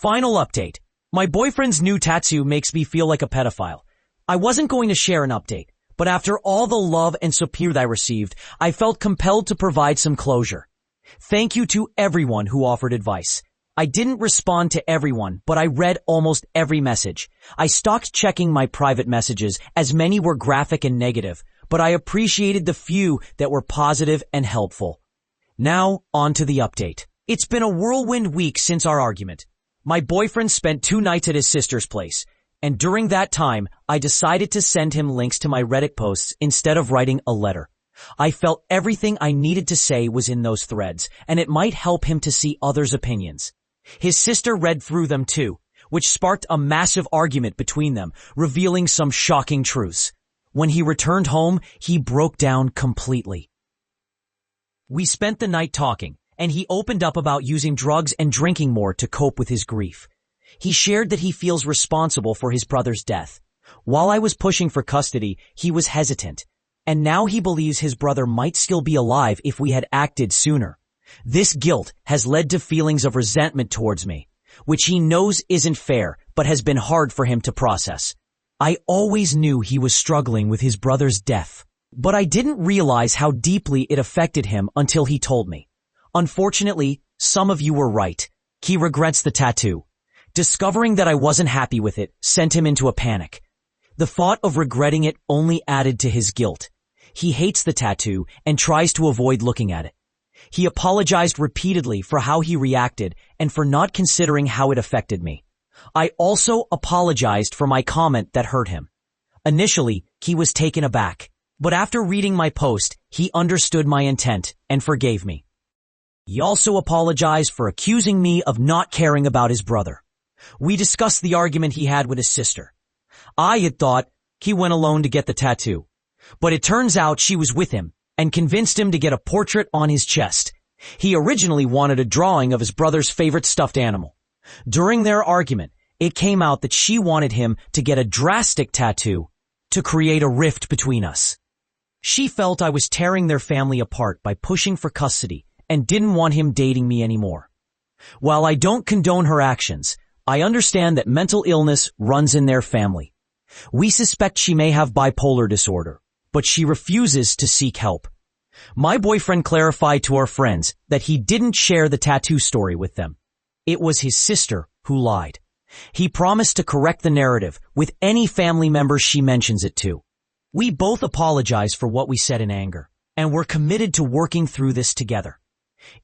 Final update. My boyfriend's new tattoo makes me feel like a pedophile. I wasn't going to share an update, but after all the love and support I received, I felt compelled to provide some closure. Thank you to everyone who offered advice. I didn't respond to everyone, but I read almost every message. I stopped checking my private messages as many were graphic and negative, but I appreciated the few that were positive and helpful. Now, on to the update. It's been a whirlwind week since our argument. My boyfriend spent 2 nights at his sister's place, and during that time, I decided to send him links to my Reddit posts instead of writing a letter. I felt everything I needed to say was in those threads, and it might help him to see others' opinions. His sister read through them too, which sparked a massive argument between them, revealing some shocking truths. When he returned home, he broke down completely. We spent the night talking, and he opened up about using drugs and drinking more to cope with his grief. He shared that he feels responsible for his brother's death. While I was pushing for custody, he was hesitant, and now he believes his brother might still be alive if we had acted sooner. This guilt has led to feelings of resentment towards me, which he knows isn't fair but has been hard for him to process. I always knew he was struggling with his brother's death, but I didn't realize how deeply it affected him until he told me. Unfortunately, some of you were right. He regrets the tattoo. Discovering that I wasn't happy with it sent him into a panic. The thought of regretting it only added to his guilt. He hates the tattoo and tries to avoid looking at it. He apologized repeatedly for how he reacted and for not considering how it affected me. I also apologized for my comment that hurt him. Initially, he was taken aback, but after reading my post, he understood my intent and forgave me. He also apologized for accusing me of not caring about his brother. We discussed the argument he had with his sister. I had thought he went alone to get the tattoo, but it turns out she was with him and convinced him to get a portrait on his chest. He originally wanted a drawing of his brother's favorite stuffed animal. During their argument, it came out that she wanted him to get a drastic tattoo to create a rift between us. She felt I was tearing their family apart by pushing for custody and didn't want him dating me anymore. While I don't condone her actions, I understand that mental illness runs in their family. We suspect she may have bipolar disorder, but she refuses to seek help. My boyfriend clarified to our friends that he didn't share the tattoo story with them. It was his sister who lied. He promised to correct the narrative with any family member she mentions it to. We both apologize for what we said in anger, and we're committed to working through this together.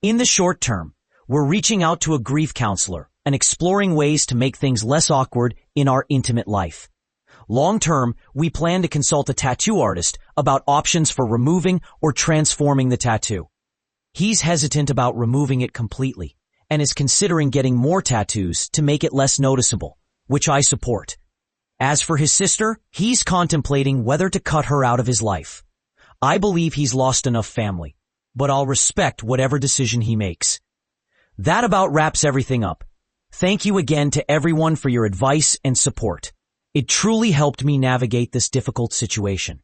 In the short term, we're reaching out to a grief counselor and exploring ways to make things less awkward in our intimate life. Long term, we plan to consult a tattoo artist about options for removing or transforming the tattoo. He's hesitant about removing it completely and is considering getting more tattoos to make it less noticeable, which I support. As for his sister, he's contemplating whether to cut her out of his life. I believe he's lost enough family, but I'll respect whatever decision he makes. That about wraps everything up. Thank you again to everyone for your advice and support. It truly helped me navigate this difficult situation.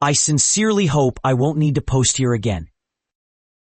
I sincerely hope I won't need to post here again.